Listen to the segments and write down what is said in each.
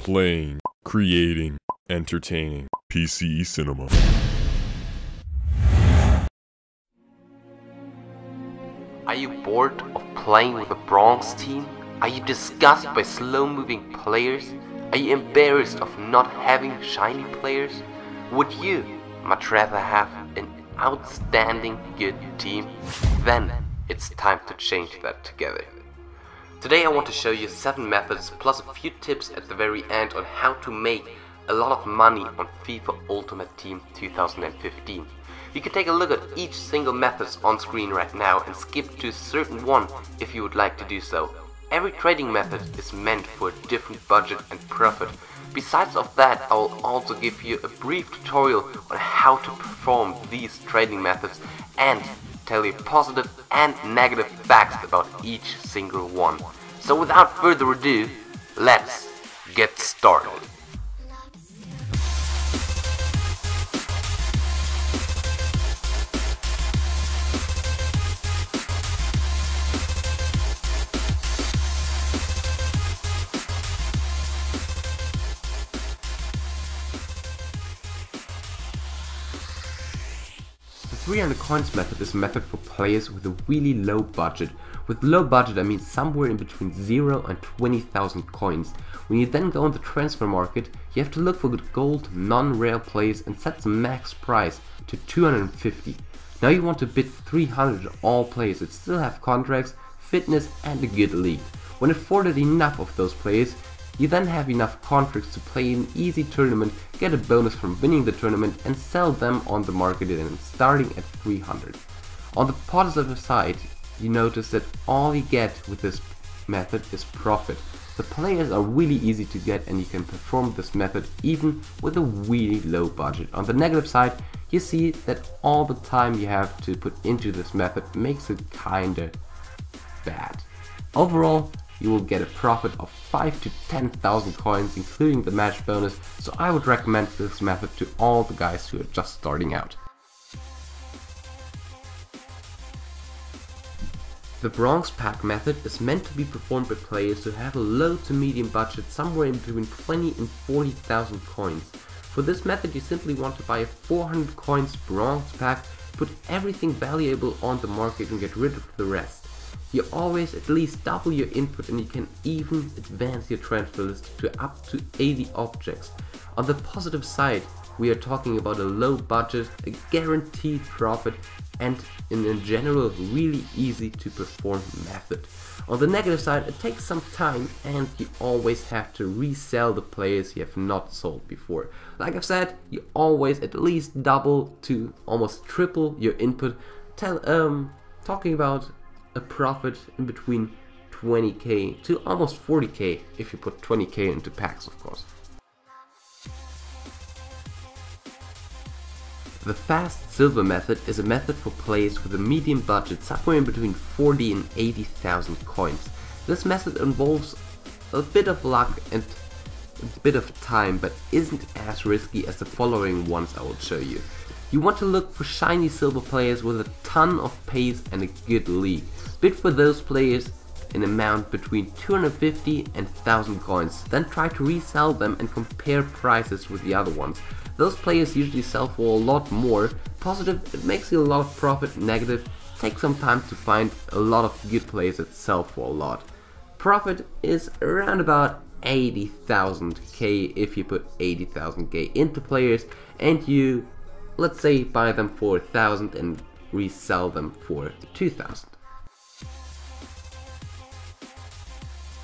Playing, creating, entertaining. PCE Cinema. Are you bored of playing with a bronze team? Are you disgusted by slow-moving players? Are you embarrassed of not having shiny players? Would you much rather have an outstanding good team? Then it's time to change that together. Today I want to show you 7 methods plus a few tips at the very end on how to make a lot of money on FIFA Ultimate Team 2015. You can take a look at each single method on screen right now and skip to a certain one if you would like to do so. Every trading method is meant for a different budget and profit. Besides of that, I will also give you a brief tutorial on how to perform these trading methods and tell you positive and negative facts about each single one. So without further ado, let's get started. The 300 coins method is a method for players with a really low budget. With low budget I mean somewhere in between 0 and 20,000 coins. When you then go on the transfer market, you have to look for good gold, non-rare players and set the max price to 250. Now you want to bid 300 on all players that still have contracts, fitness and a good league. When afforded enough of those players, you then have enough contracts to play an easy tournament, get a bonus from winning the tournament and sell them on the market and starting at 300. On the positive side, you notice that all you get with this method is profit. The players are really easy to get and you can perform this method even with a really low budget. On the negative side, you see that all the time you have to put into this method makes it kinda bad. Overall, you will get a profit of 5 to 10,000 coins including the match bonus, so I would recommend this method to all the guys who are just starting out. The bronze pack method is meant to be performed by players who have a low to medium budget somewhere in between 20 and 40,000 coins. For this method you simply want to buy a 400 coins bronze pack, put everything valuable on the market and get rid of the rest. You always at least double your input and you can even advance your transfer list to up to 80 objects. On the positive side, we are talking about a low budget, a guaranteed profit and in general really easy to perform method. On the negative side, it takes some time and you always have to resell the players you have not sold before. Like I've said, you always at least double to almost triple your input. Talking about a profit in between 20k to almost 40k if you put 20k into packs, of course. The fast silver method is a method for players with a medium budget somewhere in between 40 and 80,000 coins. This method involves a bit of luck and a bit of time, but isn't as risky as the following ones I will show you. You want to look for shiny silver players with a ton of pace and a good league. Bid for those players in amount between 250 and 1000 coins, then try to resell them and compare prices with the other ones. Those players usually sell for a lot more. Positive, it makes you a lot of profit. Negative, take some time to find a lot of good players that sell for a lot. Profit is around about 80,000k if you put 80,000k into players and you, let's say, buy them for 1,000 and resell them for 2,000.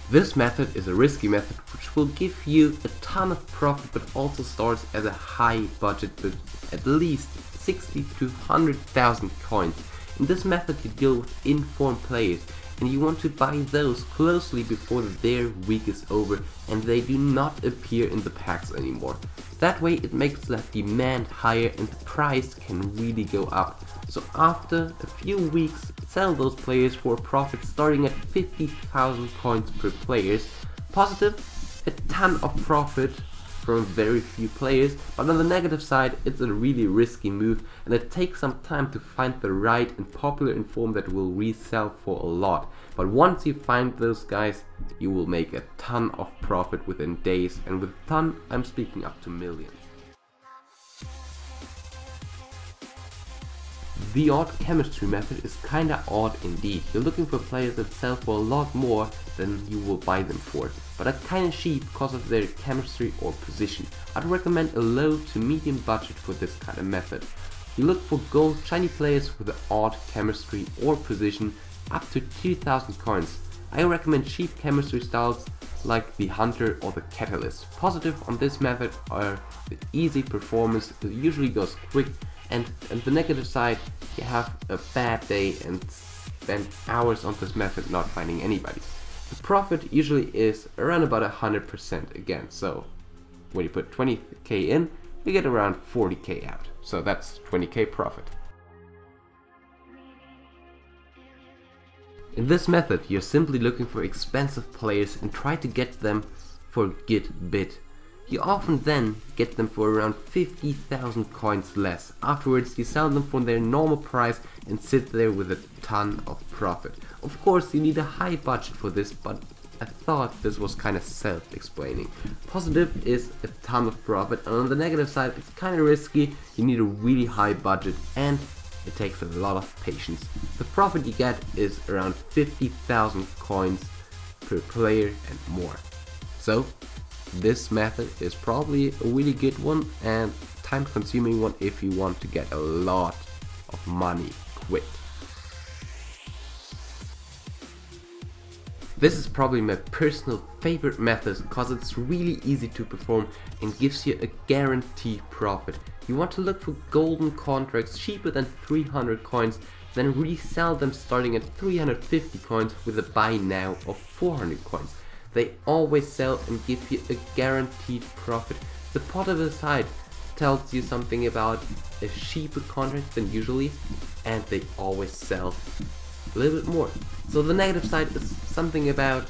This method is a risky method which will give you a ton of profit but also starts at a high budget with at least 60 to 100,000 coins. In this method you deal with informed players and you want to buy those closely before their week is over and they do not appear in the packs anymore. That way it makes the demand higher and the price can really go up. So after a few weeks, sell those players for a profit starting at 50,000 coins per players. Positive, a ton of profit from very few players, but on the negative side it's a really risky move and it takes some time to find the right and popular inform that will resell for a lot. But once you find those guys, you will make a ton of profit within days, and with ton I'm speaking up to millions. The odd chemistry method is kinda odd indeed. You're looking for players that sell for a lot more than you will buy them for, but are kinda cheap because of their chemistry or position. I'd recommend a low to medium budget for this kind of method. You look for gold shiny players with an odd chemistry or position up to 2000 coins. I recommend cheap chemistry styles like the Hunter or the Catalyst. Positive on this method are the easy performance, it usually goes quick, and the negative side, you have a bad day and spend hours on this method not finding anybody. The profit usually is around about 100% again, so when you put 20k in, you get around 40k out, so that's 20k profit. In this method, you're simply looking for expensive players and try to get them for a good bid. You often then get them for around 50,000 coins less. Afterwards, you sell them for their normal price and sit there with a ton of profit. Of course, you need a high budget for this, but I thought this was kind of self-explaining. Positive is a ton of profit, and on the negative side, it's kind of risky. You need a really high budget and it takes a lot of patience. The profit you get is around 50,000 coins per player and more. So this method is probably a really good one and time consuming one if you want to get a lot of money quick. This is probably my personal favorite method because it's really easy to perform and gives you a guaranteed profit. You want to look for golden contracts cheaper than 300 coins, then resell them starting at 350 coins with a buy now of 400 coins. They always sell and give you a guaranteed profit. The positive side tells you something about a cheaper contract than usually, and they always sell a little bit more. So the negative side is something about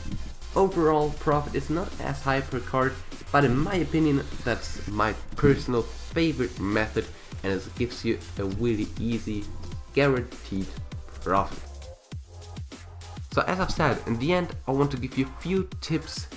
overall profit is not as high per card, but in my opinion that's my personal favorite method and it gives you a really easy guaranteed profit. So as I've said, in the end I want to give you a few tips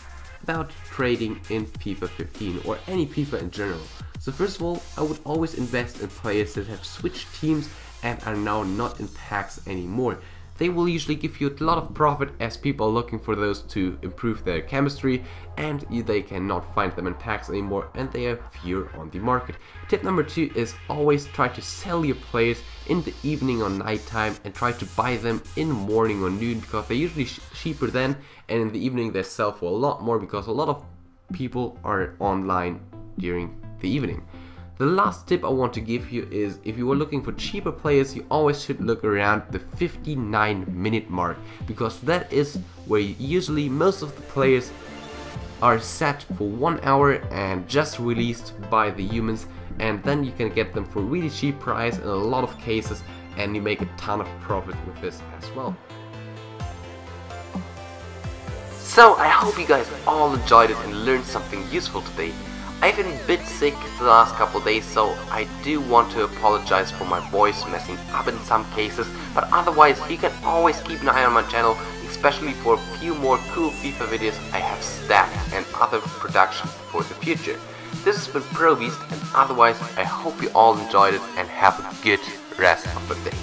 about trading in FIFA 15 or any FIFA in general. So first of all, I would always invest in players that have switched teams and are now not in packs anymore. They will usually give you a lot of profit as people are looking for those to improve their chemistry and they cannot find them in packs anymore and they are fewer on the market. Tip number 2 is always try to sell your players in the evening or night time and try to buy them in morning or noon because they're usually cheaper then, and in the evening they sell for a lot more because a lot of people are online during the evening. The last tip I want to give you is if you are looking for cheaper players, you always should look around the 59-minute mark because that is where usually most of the players are set for 1 hour and just released by the humans, and then you can get them for a really cheap price in a lot of cases and you make a ton of profit with this as well. So I hope you guys all enjoyed it and learned something useful today. I've been a bit sick the last couple days, so I do want to apologize for my voice messing up in some cases, but otherwise you can always keep an eye on my channel, especially for a few more cool FIFA videos I have stacked and other production for the future. This has been ProBeast, and otherwise I hope you all enjoyed it and have a good rest of the day.